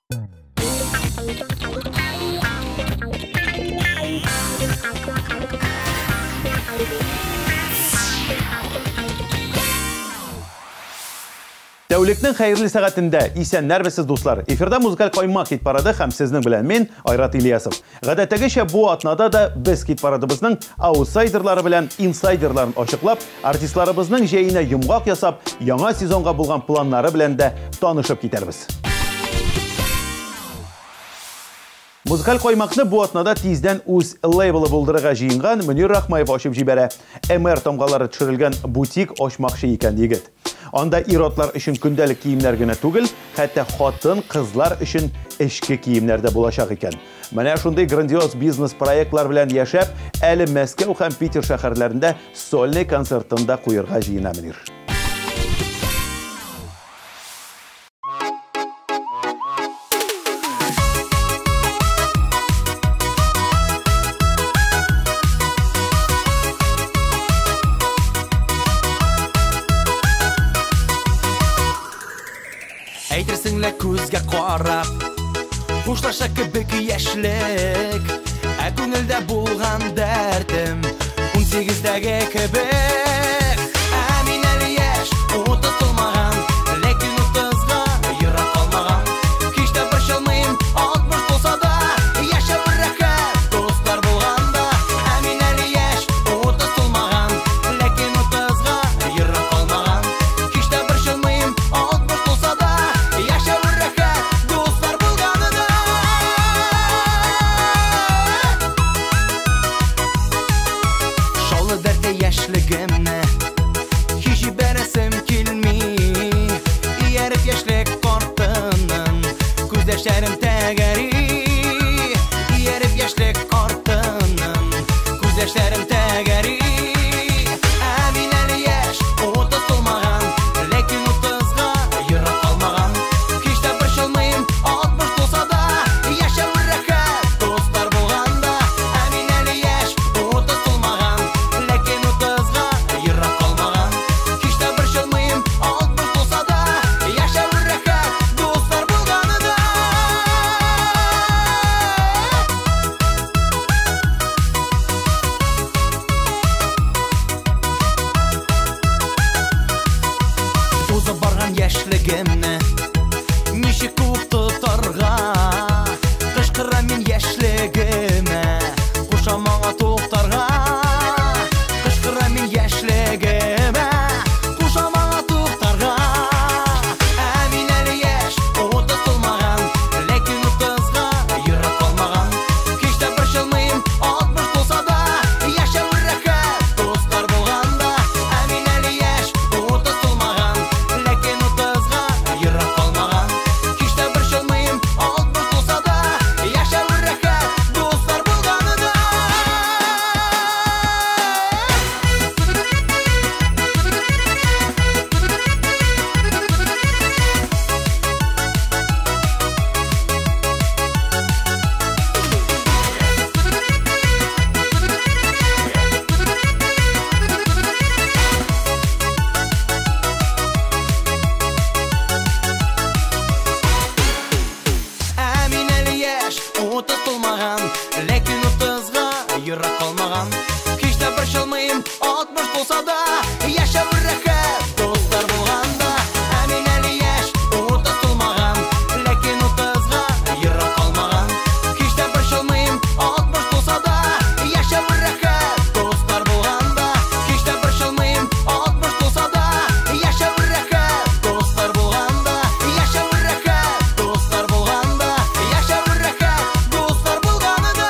Тәулікнің қайырлы сағатында исәннәр бесіз дуслар. Эфирда музыкаль қоймақ кет парады һәм сезнең белән мен Айрат Ильясов. Гадәттәгечә бу атнада да без кит парадыбызның аутсайдерлары белән инсайдерларын ачыклап, артистларыбызның җәенә йомгак ясап, яңа сезонга булган планнары белән дә танышып китәрбез. Музыкаль қоймақны бу атнада тиздән үз лейблы булдырырга җыенган Мөнир Рахмаев ачып җибәрә. МР тамгалары төшерелгән бутик ачмакчы икән егет. Анда иротлар өчен көндәлек киемнәр генә түгел, хәтта хатын, кызлар өчен эшке киемнәр дә булачак икән. Менә шундый грандиоз бизнес проектлар белән яшәп, әле Мәскәү һәм Питер шәһәрләрендә сольный концертында куярга җыена Мөнир. Әйтерсеңлә күзгә карап, хушлаша кебек яшьлек, ә күңелдә булган дәртем 18дәге кебек. Ә мин әле яшь, утылмаган, ләкин 30га ерак калмаган. Кичтә борчылмыйм, 60 булса да, яшәп рәхәт дуслар булганда. Ә мин әле яшь, утылмаган, ләкин 30га ерак калмаган. Кичтә борчылмыйм, 60 булса да, яшьлегемне һич җибәрәсем килми, ияреп яшьлек картының күз яшьләрем тәгәри, ияреп яшьлек картының күз яшьләрем тәгәри. Ә мин әле яшь, утылмаган, ләкин 30га ерак калмаган. Кичтә борчылмыйм, 60 булса да, яшәп рәхәт дуслар булганда. Ә мин әле яшь, утылмаган, ләкин 30га ерак калмаган. Кичтә борчылмыйм, 60 булса да, яшәп рәхәт дуслар булганда. Узып барган яшьлегемне ничек куып тотарга, кычкыра мин яшьлегемә, куша маңа туктарга. Кычкыра мин яшьлегемә, куша маңа туктарга. Ә мин әле яшь, утылмаган, ләкин 30га ерак калмаган. Кичтә борчылмыйм, 60 булса да, яшәп рәхәт дуслар булганда. Ә мин әле яшь, утылмаган, ләкин 30га ерак калмаган. Кичтә борчылмыйм, 60 булса да, яшәп рәхәт дуслар булганда. Ә мин әле яшь, утылмаган, ләкин 30га ерак калмаган. Кичтә борчылмыйм, 60 булса да, яшәп рәхәт дуслар булганда. Ә мин әле яшь, утылмаган, ләкин 30га ерак калмаган. Кичтә борчылмыйм, 60 булса да, яшәп рәхәт дуслар булганда. Кичтә борчылмыйм, 60 булса да, яшәп рәхәт дуслар булганда. Яшәп рәхәт дуслар булганда. Яшәп рәхәт дуслар булганда.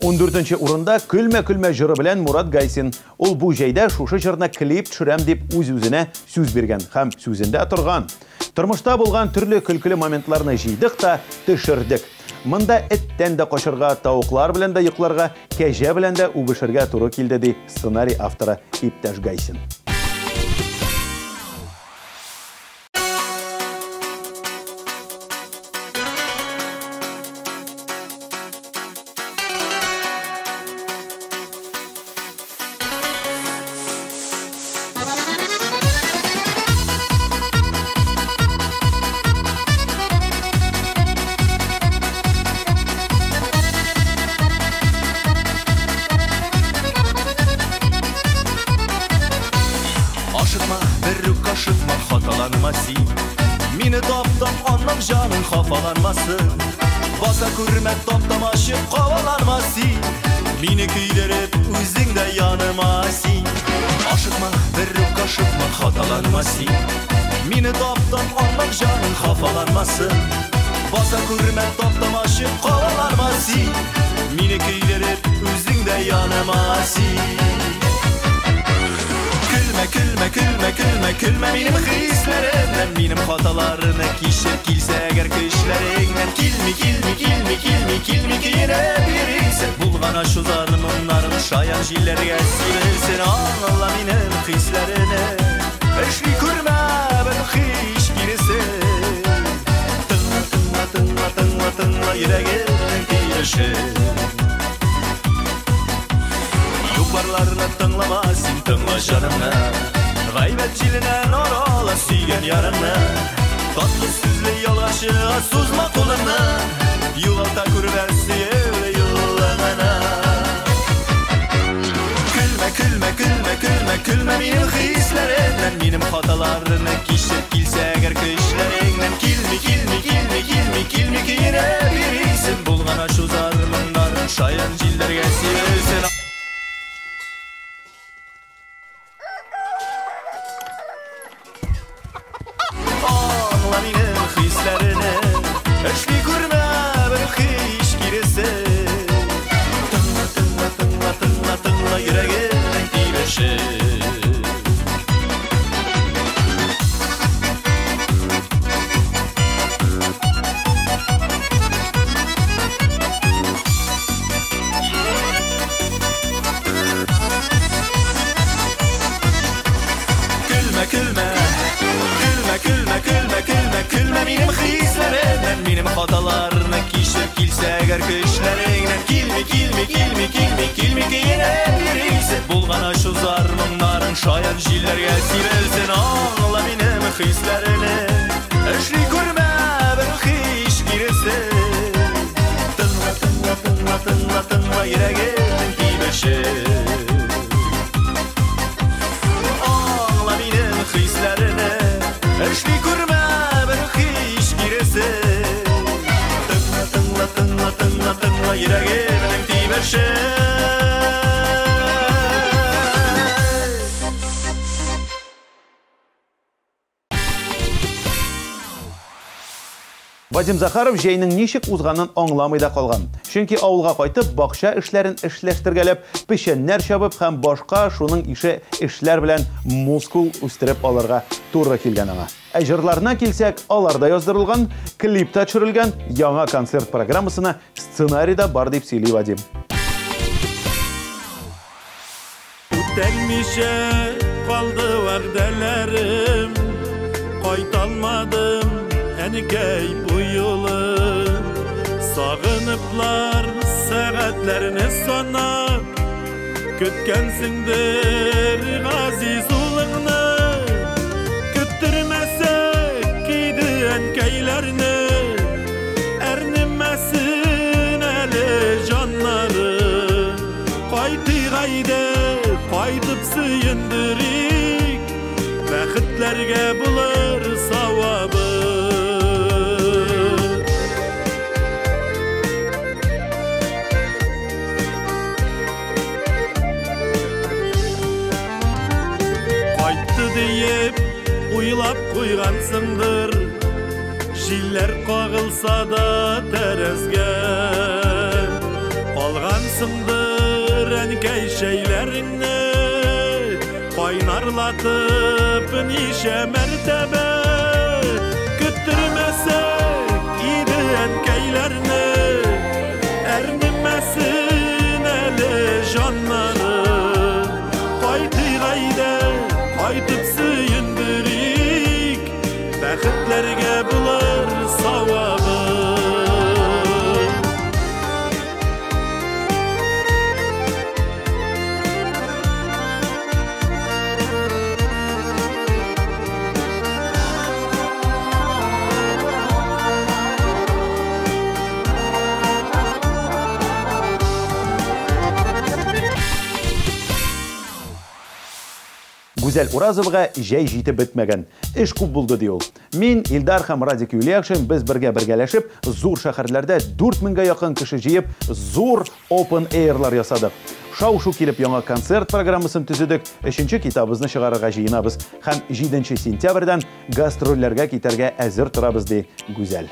Он 4-нче урында Көлмә-көлмә җыры белән Мурат Гайсин. Ул бу җәйдә шушы җырны клип төшерәм дип үз-үзенә сүз биргән һәм сүзендә торган. Тормышта булган төрле көлкеле моментларны җыйдык та төшердек. Монда эттән дә качырга, тавыклар белән дә йокларга, кәҗә белән дә үбешергә туры килде ди сценарий авторы Иптәш Гайсин. kafalanmasın. Mini taptam anlam canın kafalanmasın. Basa kurmet taptam aşık kovalanmasın. Mini kıylar hep üzünde yanımasın. Aşıkma bir kaşıkma hatalanmasın. Mini taptam anlam canın kafalanmasın. Basa kurmet taptam aşık kovalanmasın. Mini kıylar hep üzünde yanımasın. Külme benim hislerimden, benim hatalarını kişip kilse eğer kışlarından. Kilmi ki yine birisi bulgana şu zarımınların şayan jillerge sivilsin. Anla benim hislerini eşli kurma ben hiç girisi. Tınla yüreğin girişi. Yukarılarına tınlamasın tınla canımla. Gaybetçiliğine orala süygen yarına. Tatlı süzlü yalaşı suzma koluna. Yuvalta kurversi evle yıllanana. Külme benim hislerimden, benim hatalarını kişip kilse eğer kışlarından. Kilmi ki yine bir isim bulgana şu zarımından. Şayan cillerge sivilsin. Eşli kurma bir hiç girisi. Tınla yüreğin girişi. Külme benim hislerimden, benim hatalarını kişip kilse eğer kışlarından. Kilmi ki yine birisi bulgana şu zarmınların şayan jillerge sivilsin. Anla benim hislerini eşli kurma bir hiç girisi. Tınla yüreğin girişi. Anla benim hislerini eşli kurma bir hiç girisi. Tınla yüreğimin tiberşi. Вадим Захаров жейнің нешік узғанын аңламай да қалған. Чөнки ауылға қайтып, бақша эшләрен эшләштергәләп, пешеннәр чабып һәм башка шуның ише эшләр белән мускул үстереп алырга туры килгән аңа. Ә җырларына килсәк, аларда яздырылган, клипта төшерелгән яңа концерт программасына сценарийда бар дип сөйли Вадим. Үтәлмичә калды вәгъдәләрем, кайталмадым әнекәй бу юлы. Сагыныплар сәгатьләрне санап, көткәнсеңдер газиз улыңны. Көттермәсәк иде әнкәйләрне, әрнемәсен әле җаннары. Кайтыйк әйдә, кайтып сөендерик, бәхетләргә булыр савабы. Диеп уйлап куйгансыңдыр, җилләр кагылса да тәрәзгә. Алгансыңдыр әнкәй шәйләреңне, кайнарлатып ничә мәртәбә. Көттермәсәк иде әнкәйләрне, әрнемәсен әле җаннары. Кайтыйк әйдә, кайтып сөендерик, бәхетләргә булыр савабы. Гүзәл Уразовға жәй житіп бітмәгән. Эш күп булды ди ул. Мин, Илдар һәм Радик Юлиякшин без бергә-бергәләшеп, зур шәһәрләрдә 4000-гә якын кеше җыеп, зур open air'лар ясадык. Шау-шу килеп яңа концерт программасын төзедек, 3-нче китабыбызны чыгарырга җыенабыз һәм 7 сентябрьдән гастрольләргә китәргә әзер торабыз ди Гүзәл.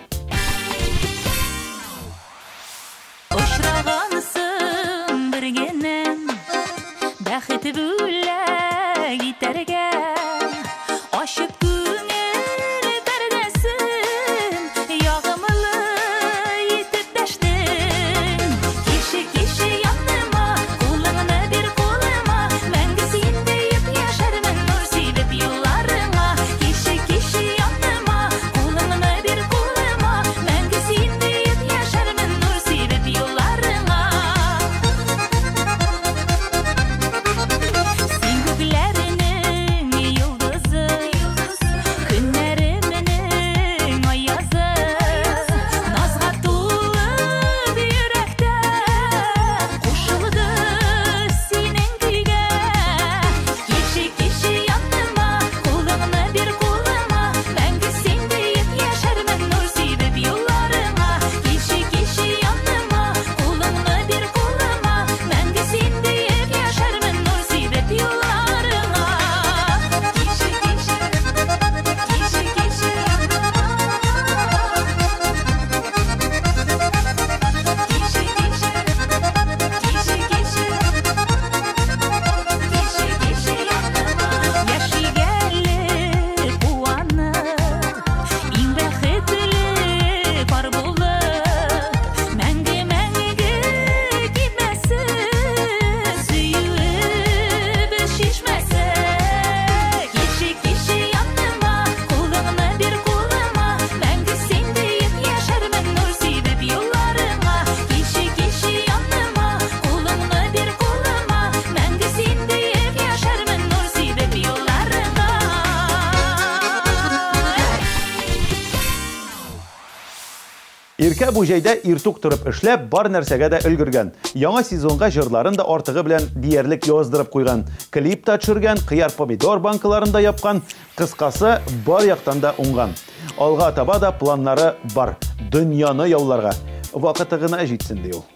Иркә бу җәйдә иртүк торып эшләп, бар нәрсәгә дә өлгергән. Яңа сезонга җырларын да артыгы белән диярлек яздырып куйган. Клип та төшергән, кыяр помидор банкаларын да япкан, кыскасы бар яктан да уңган. Алга таба да планнары бар. Дөньяны яуларга. Вакыты гына җитсен ди ул.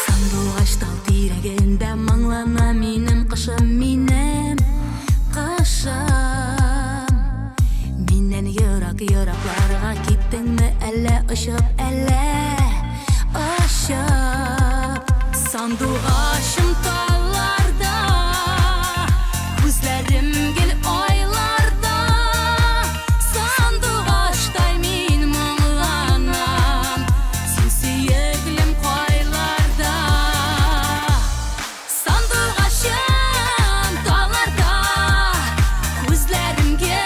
Сандугач тау тирәгендә маңлана минем кышым, минем кышым. Йыракларга киттеңме әллә очып, әллә очып. Сандугачым талларда, күзләрем гел айларда. Сандугачтай мин моңланам, син сөеклем кайларда. Сандугачым талларда, күзләрем гел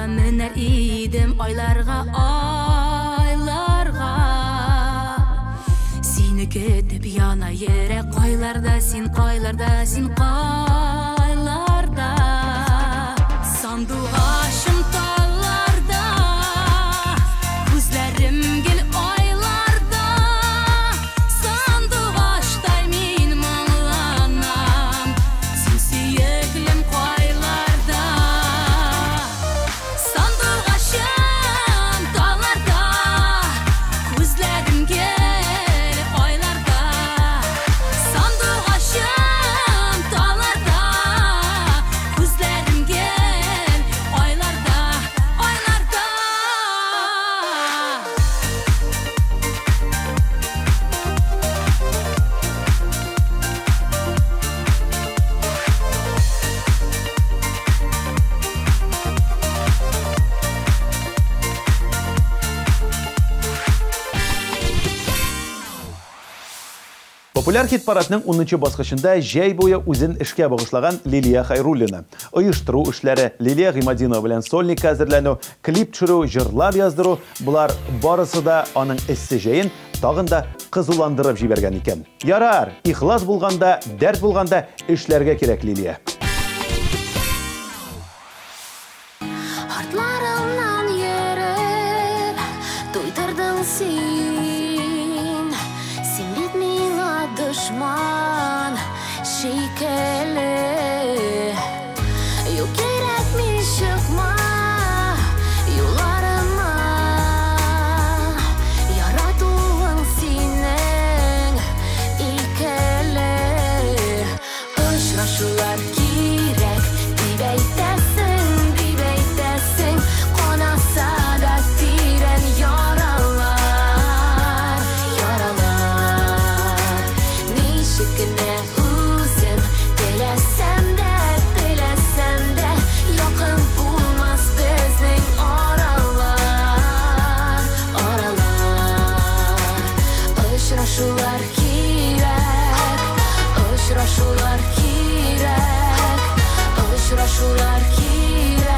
менәр идем айларга, айларга. Сине көтеп яна йөрәк, кайларда син, кайларда син, кайларда. Сандугачым талларда, күзләрем гел айларда. Сандугачтай мин моңланам, син сөеклем кайларда. Сандугачым талларда, күзләрем гел айларда. Сандугачым талларда, Популяр хит-парадның 10-нчы баскычында җәй буе үзен эшкә багышлаган Лилия Хайруллина. Оештыру эшләре, Лилия Гыймадинова белән сольник әзерләнү, клип төшерү, җырлап яздыру, булар барысы да аның эссе җәен тагын да кызуландырып җибәргән икән. Ярар, ихлас булганда, дәрт булганда эшләргә кирәк, Лилия. Артlarımdan yürüp Duydurdun sen bitmiyor düşman şikeli Yok gerek mi çıkma yollarıma Yaratıldın senin ikili Uçraşılar gerek dibeytesin Konasa da tiren yaralar Nişikine uzun Dilesem de Yakın bulmaz bizning oralar Uçraşular kirek Uçraşular kirek Uçraşular kirek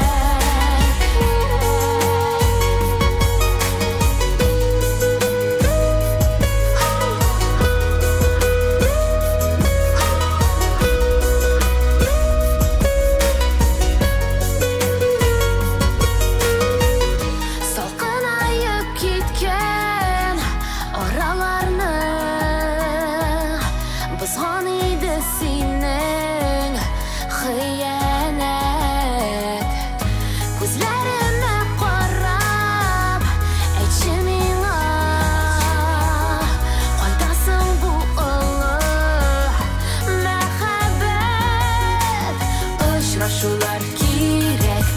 Uçraşular kirek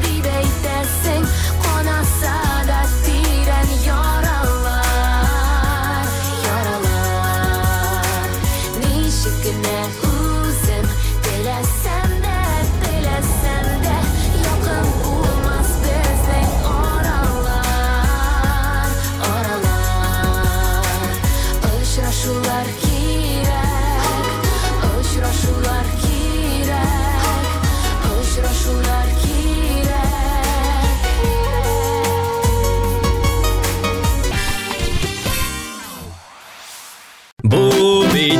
dibeytesin Konasa da tiren yaralar Nişikine uzun Dilesem de Yakın bulmaz bizning oralar Uçraşular kirek Uçraşular kirek Uçraşular kirek Bu bit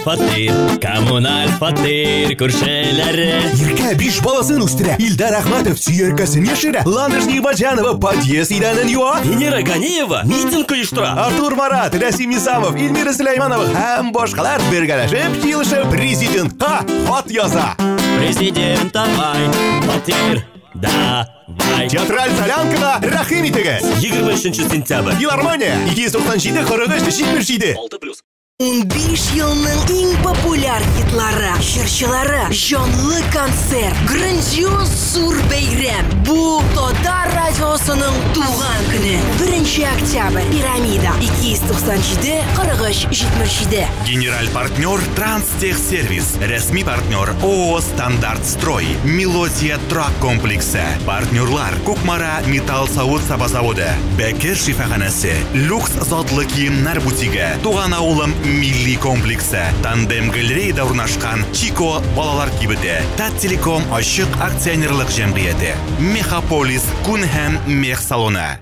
Коммуналь фатир күршеләре. Иркә 5 баласын үстерә. Илдар Ахматов сөйеркәсен яшерә. Ландыш Нигъматҗанова подъезд идәнен юа. Венера Ганиева митинг оештыра. Артур Марат, Расим Исамов, Эльмира Сулейманова һәм башкалар бергәләшеп җыелышып президентка хат яза. Президент давай, фатир давай. Театраль солянкага рәхим итегез. 23 сентябрь. Филармония 297-43-77. 6+. 15 елның иң популяр хитлары, җырчылары, җанлы концерт, грандиоз зур бәйрәм. Бу Татар радиосының туган көне. 1 октябрь. Пирамида 297-43-77. Генераль партнер Транстехсервис. Рәсми партнер ООО Стандарт Строй. Мелодия трак комплексы. Партнерлар Кукмара металл савыт сабазаводы. Бәкер шифаханасы. Люкс затлы киемнәр бутиге. Туган авылым милли комплексы. Тандем галереяда урнашкан Чико балалар кибете. Таттелеком ачык акционерлык җәмгыяте. Мехаполис күн һәм мех салоны.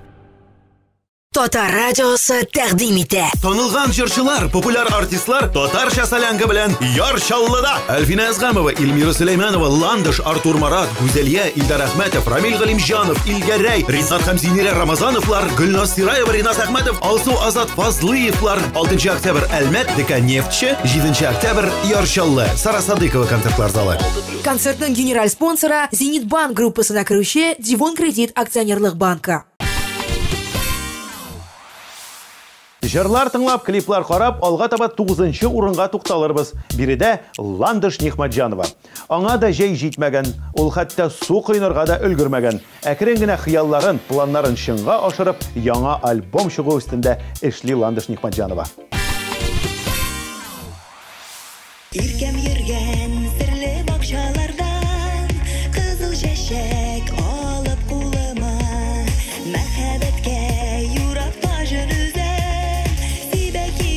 Татар радиосы тәкъдим итә. Танылган җырчылар, популяр артистлар татарча солянка белән Ярчаллыда. Әлфинә Әзгамова, Эльмира Сулейманова, Ландыш, Артур Марат, Гүзәлия, Илдар Әхмәтов, Рамил Галимҗанов, Илгәрәй, Ринат Хәмзинира Рамазановлар, Гөлназ Сираева, Ринат Әхмәтов, Алсу Азат Фазлыевлар, 6 октябрь Әлмәт, ДК Нефтче, 7 октябрь Ярчаллы, Сара Садыкова концертлар залы. Концертның генераль спонсоры Зенит банк группасына керүче Дивон кредит акционерлык банкы. Җырлар тыңлап, клиплар карап, алга таба 9-нчы урынга тукталырбыз. Биредә Ландыш Нигъматҗанова. Аңа да җәй җитмәгән, ул хәтта су кыйнарга да өлгермәгән. Әкрен генә хыялларын, планнарын чынга ашырып, яңа альбом чыгу өстендә эшли Ландыш Нигъматҗанова. Иркәм йөргән серле бакчалардан кызыл чәчәк алып кулыма мәхәббәткә юрап тажын үзән сибәки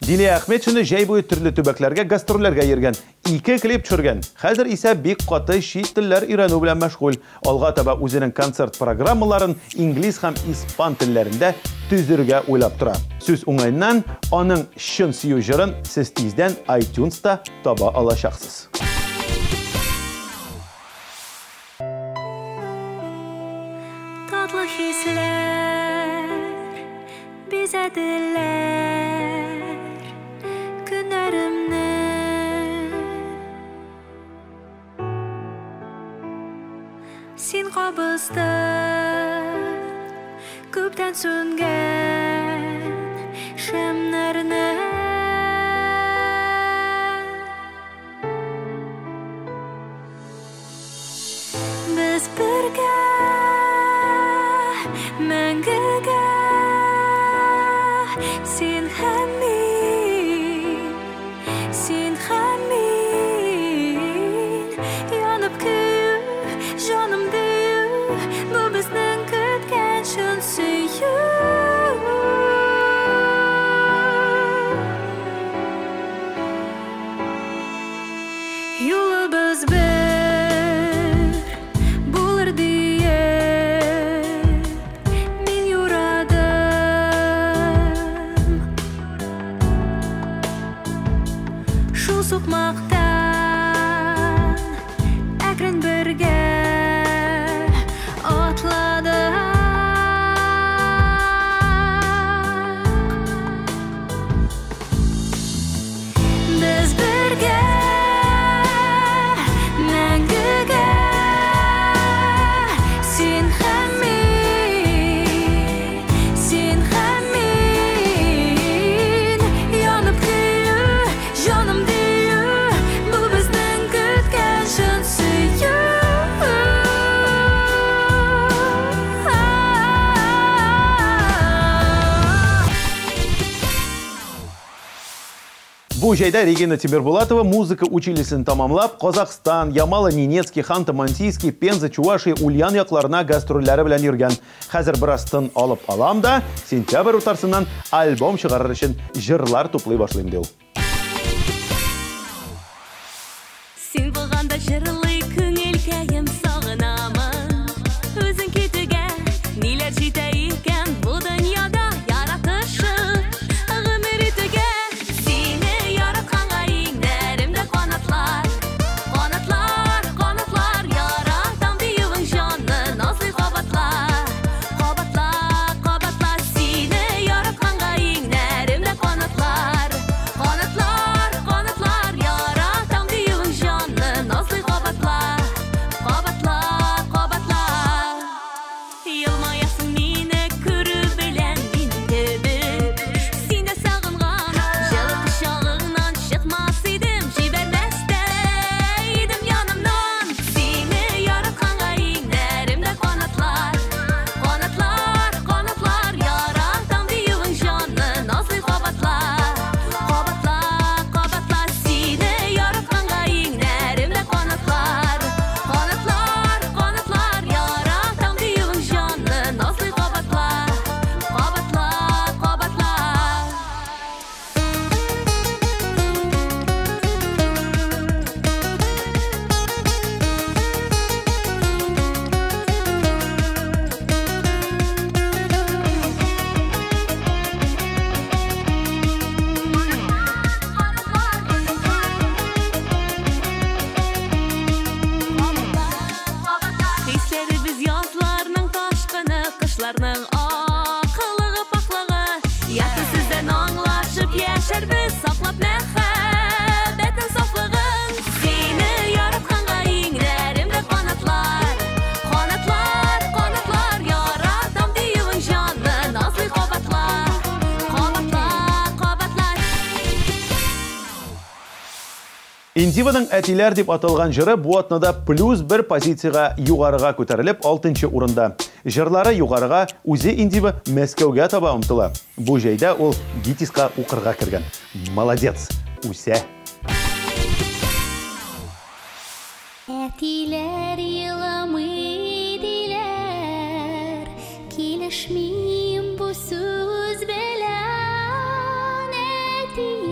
Дилия Ахметшины жай бойы түрлі төбәкләргә гастрольләргә йөргән. 2 клип төшергән. Хәзер исә бик каты чит телләр өйрәнү белән мәшгуль. Алга таба үзенең концерт программаларын инглиз һәм испан телләрендә төзергә уйлап тора. Сүз уңайыннан аның чын сөю җырын сез тиздән iTunes-та таба алачаксыз. Татлы хисләр бизәделәр көннәремне, син кабыздың күптән сүнгән шәмнәрне. Без бергә мәңгегә, син һәм мин, янып көю, җаным дию, бу безнең көткән чын сөю. Юлыбыз бер булыр диеп мин юрадым. Шул сукмактан әкрен бергә атладык. Без бергә мәңгегә, син һәм мин, янып көю, җаным дию, бу безнең көткән чын сөю. Бу җайда Регина Тимербулатова музыка училищесын тамамлап, Казахстан, Ямало-Ненецкий, Ханты-Мансийский, Пенза, Чувашия, Ульян якларына гастрольләре белән йөргән. Хәзер бераз тын алып алам да, сентябрь уртасыннан альбом чыгарыр өчен җырлар туплый башлыйм ди ул. Син булганда җырлый күңелкәем сагынамын. Үзең китүгә ниләр җитә икән бу дөньяда яратышып гомер итүгә. Сине яратканга иңнәремдә канатлар, канатлар, канатлар, яратам диюең җанны назлый кабатлар, кабатлар, кабатлар. Сине яратканга иңнәремдә канатлар, канатлар, канатлар, яратам диюең җанны назлый кабатлар, кабатлар, кабатлар. Елмаясың мине күрү белән мин төбеп, сине сагынган җылы кочагыңнан чыкмас идем, җибәрмәс тә идем янымнан. Сине яратканга иңнәремдә канатлар, канатлар, канатлар, яратам диюең җанны назлый кабатлар, кабатлар, кабатлар. Сине яратканга иңнәремдә канатлар, канатлар, канатлар, яратам диюең җанны назлый кабатлар, кабатлар, кабатлар. Хисләребез язларның ташкыны, кышларның акылыгы, паклыгы. Яты сездән аңлашып яшәрбез, саклап мәхәббәтнең сафлыгын. Сине яратканга иңнәремдә канатлар, канатлар, канатлар, яратам диюең җанны назлый кабатлар, кабатлар, кабатлар. Индиваның әтиләр дип аталган җыры бу атнада плюс 1 позицияга югарыга күтәрелеп 6-нчы урында. Җырлары югарыга, үзе Индива Мәскәүгә таба омтыла. Бу җайда ул ГИТИСка укырга кергән. Молодец, үсә. Әтиләр еламый диләр, килешмим бу сүз белән. Әтиләр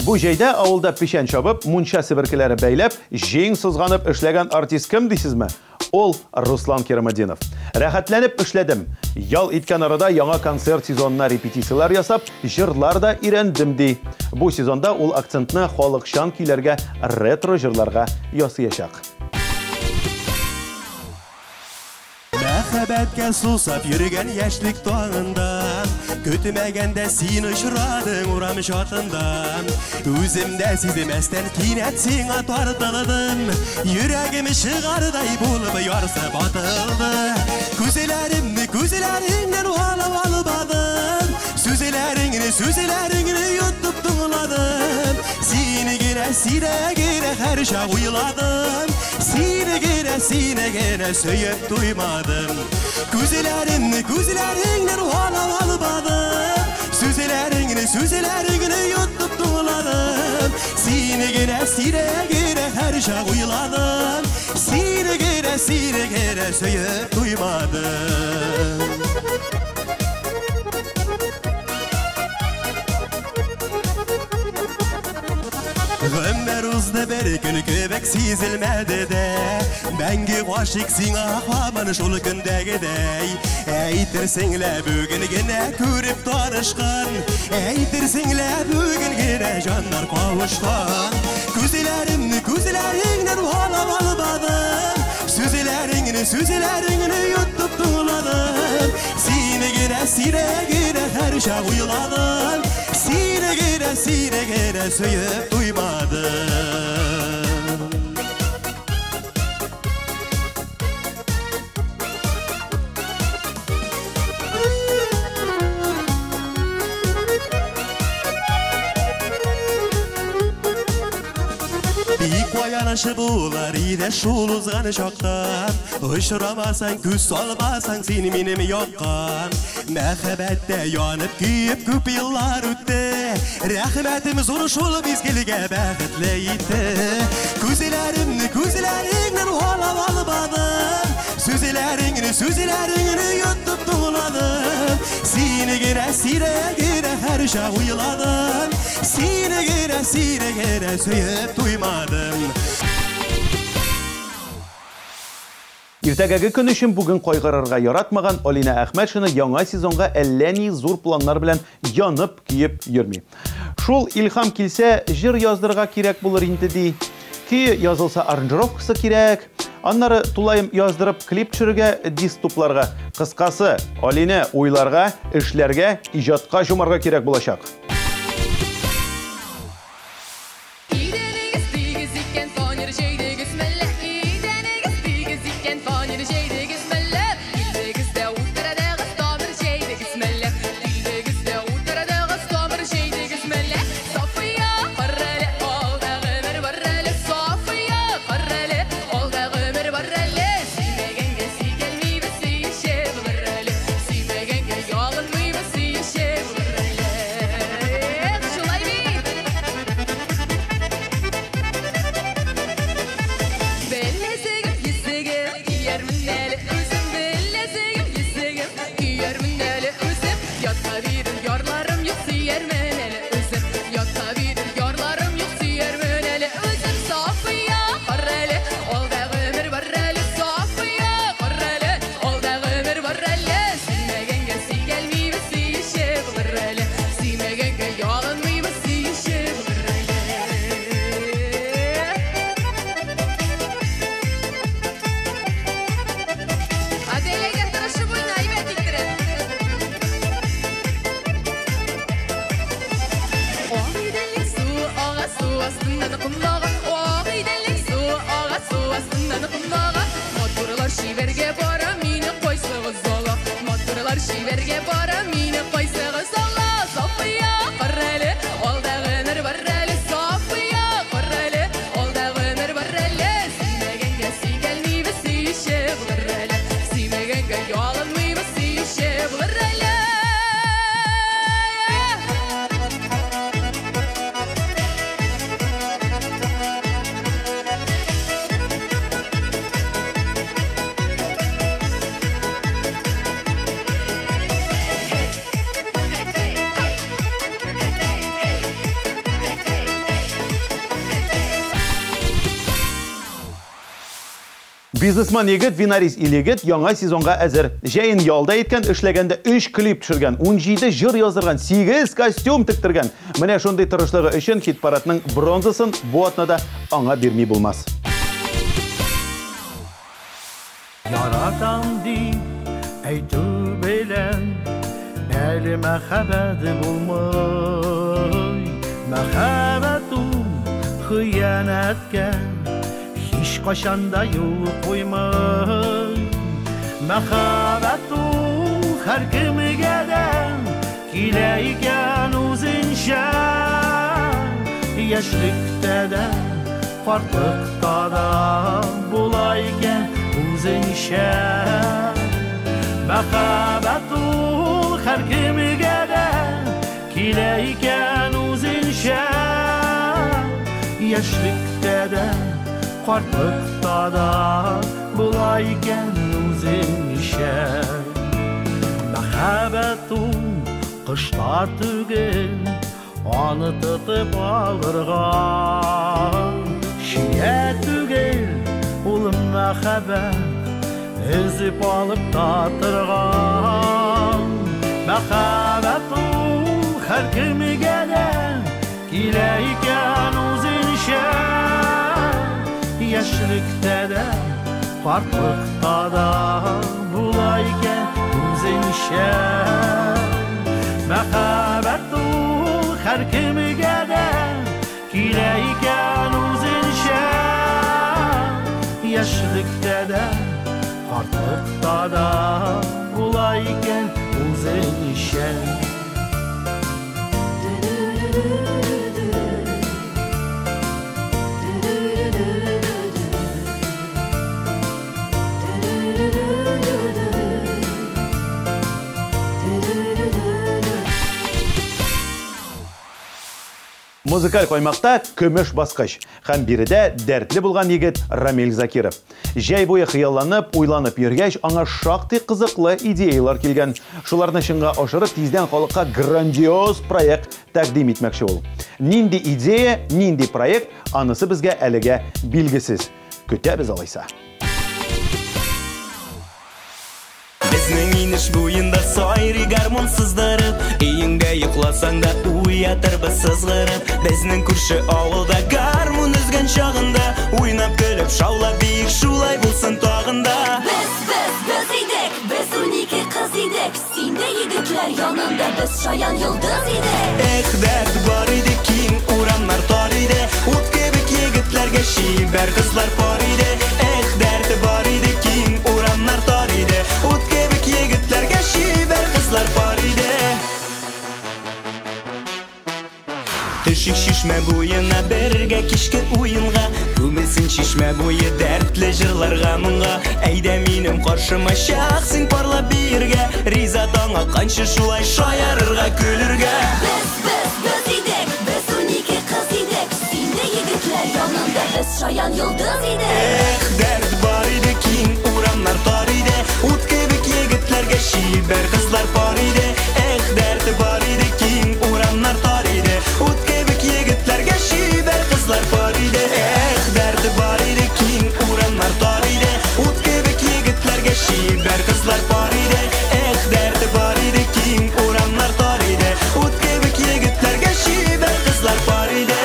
Бу җәйдә авылда пешән чабып, мунча себеркеләре бәйләп, җиң сызганып эшләгән артист кем дисезме? Ол Руслан Кермадинов. Рәхәтләнеп эшләдем. Ял иткән арада яңа концерт сезонына репетициялар ясап, җырлар да өйрәндем ди. Бу сезонда ул акцентны халыкчан көйләргә, ретро җырларга ясыячак. Мәхәббәткә сусап йөргән яшьлек таңында, көтмәгәндә син очрадың урам чатында. Үземдә сизмәстән кинәт сиңа тартылдым, йөрәгем чыгардай булып ярсып атылды. Күзләремнән алып албадым, сүзләреңне йотып тыңладым. Сине генә һәр чак уйладым, сине генә сөеп туймадым. Күзләреңнән алып албадым, сүзләреңне йотып тыңладым. Сине генә һәр чак уйладым, сине генә сөеп туймадым. Гомер узды бер көн кебек сизелмәде дә, мәңге гашык сиңа һаман шул көндәгедәй. Әйтерсең лә бүген генә күреп танышкан, әйтерсең лә бүген генә җаннар кавышкан. Күзләреңнән алып албадым, сүзләреңне йотып тыңладым. Сине генә һәр чак уйладым, сине генә сөеп туймадым. Бик аянышы булар иде шул узган чакта, очрамасаң, күз салмасаң син минем якка. Мәхәббәттә янып күйеп күп еллар үтте, рәхмәтем зур шул мизгелгә бәхетле итте. Күзләреңнән алып албадым, сүзләреңне йотып тыңладым. Сине генә һәр чак уйладым, сине генә сөеп туймадым. Иртәгәге көн өчен бүген кайгырырга яратмаган Алина Әхмәтшина яңа сезонга әллә ни зур планнар белән янып киеп йөрми. Шул илһам килсә, җыр яздырга кирәк булыр инде ди. Ки язылса аранжировкасы кирәк. Аннары тулайым яздырып клип төшерергә, диск тупларга. Кыскасы, Алина уйларга, эшләргә, иҗатка җумарга кирәк булачак. Бизнесмен егет Винарис Илегет яңа сезонга әзер. Жайын ялда еткән, эшләгәндә 3 клип төшергән, 17 җыр язырган, 8 костюм тиктергән. Менә шундый тырышлыгы өчен хит-парадның бронзасын бу атнада аңа бирми булмас. Яратам дип әйтү белән әле мәхәббәт булмый. Мәхәббәт хыянәткә hiç kaşanda yol koymay. Мәхәббәт her kimi gelen kileyken uzunca. Yaşlıkta da farklıkta da bulayken uzunca. Мәхәббәт her kimi gelen kileyken uzunca. Yaşlıkta da farklıkta da bulayken uzun işe. Мәхәббәт kışta түгел, аны тытып алырга. Шия түгел, ул мәхәббәт өзеп алып татырга. Мәхәббәт һәр кемгә дә килә икән үзенчә. Yaşlıkta da farklılıkta da bulayken uzunca. Мәхәббәт her kimgə də kiləyken uzunca. Yaşlıkta da farklılıkta da bulayken uzunca. Музыкаль коймакта көмеш баскыч. Һәм биредә дәртле булган егет Рамил Закиров. Җәй буе хыялланып, уйланып йөргәч, аңа шактый кызыклы идеялар килгән. Шуларны чынга ашырып, тиздән халыкка грандиоз проект тәкъдим итмәкче ул. Нинди идея, нинди проект, анысы безгә әлегә билгесез. Көтәбез алайса. Безнең инеш буенда сайрый гармон сыздырып, өеңдә йокласаң да уятырбыз сызгырып. Безнең күрше авылда гармон өзгән чагында, уйнап көлеп шаулап биек шулай булсын тагында. Без идек, без унике кыз идек, синдә егетләр янында без шаян йолдыз идек. Эх, дәрт бар иде, киң урамнар тар иде, ут кебек егетләргә шибәр кызлар пар иде. Эх, дәрт бар иде, киң урамнар тар иде, ут кебек егетләргә шибәр кызлар пар иде. Төшик шишмә буена бергә кичке уенга, күмелсен шишмә буе дәртле җырларга моңга. Әйдә минем каршыма чак, син парлап биргә, риза таңга канчы шулай шаярырга көлөргә. Без идек, без унике кыз идек, синдә егетләр янында без шаян йолдыз идек. Эх, дәрт бар иде, киң урамнар тар иде, ут кебек егетләргә шибәр кызлар пар иде. Эх, дәрт бар иде, киң урамнар тар иде, ут кебек егетләргә шибәр кызлар пар иде. Эх, дәрт бар иде, киң урамнар тар иде, ут кебек егетләргә шибәр кызлар пар иде. Эх, дәрт бар иде, киң урамнар тар иде, ут кебек егетләргә шибәр кызлар пар иде.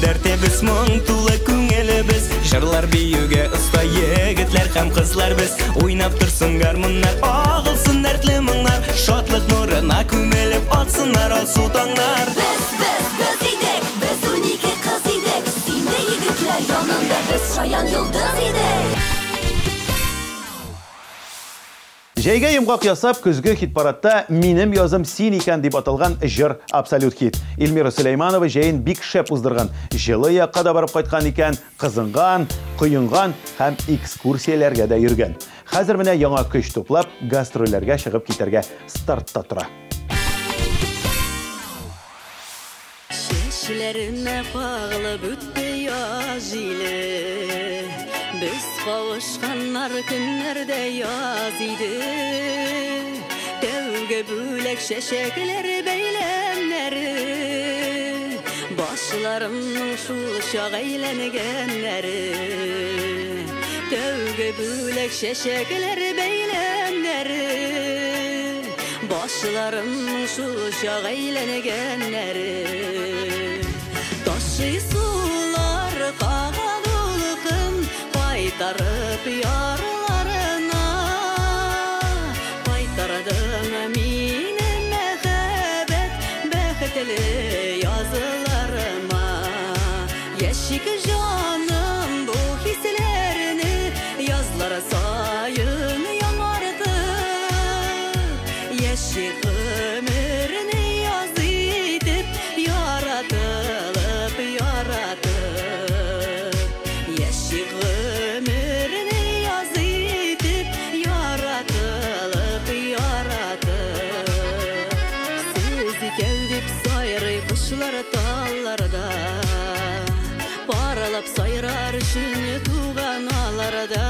Дәртебез моң тулы күңелебез, җырлар биюгә оста егетләр һәм кызлар без. Уйнап торсын гармоннар, агылсын дәртле моңнар, шатлык нурына күмелеп атсыннар алсу таңнар. Без идек, без унике кыз идек, синдә егетләр янында без шаян йолдыз идек. Җәйгә йомгак ясап, көзге хит-парадта минем язым син икән дип аталган җыр абсолют хит. Илмира Сөләйманова җәен бик шәп уздырган. Җылы якка да барып кайткан икән, кызынган, коенган һәм экскурсияләргә дә йөргән. Хәзер менә яңа көч туплап, гастрольләргә чыгып китәргә стартта тора. Чәчләренә кагылып үтте яз җиле, Biz kavuşkanlar günlerde yaz idi. Devge bülek şeşekleri beylemleri, başlarımın şu şak eğlengenleri. Devge bülek şeşekleri beylemleri, başlarımın şu şak eğlengenleri. Taşı sular kağalılıkın kaytarıp yarlarına, kaytardım mini mehebet bekhteli yazılarıma. Yeşik canım bu hislerini yazlara sayın yanardı. Yeşik ömrünü yaz edip yaratılıp yaratıp. Yeşik ömrünü yaz edip yaratılıp yaratıp. Sizi geldik sayrı kışlar dallarda, paralap sayrar işini tuğanalarda.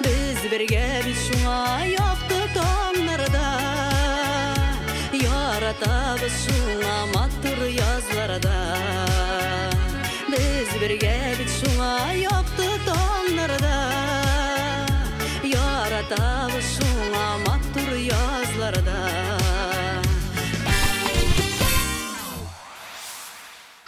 Biz birge biz şuna yaptı tamlarda, yaratabız şuna mattır yazlarda. Biz birge biz şuna yaptı tamlarda, yaratabız şuna mattır yazlarda.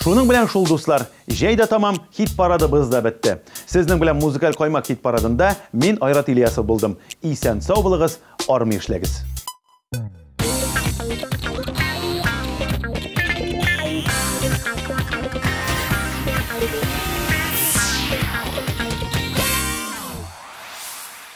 Шуның белән шул дуслар, җәй тамам хит парады бызда бетте. Сезнең белән музыкаль каймак хит парадында мин Айрат Ильясов булдым. Исән сау булыгыз, армый эшләгез.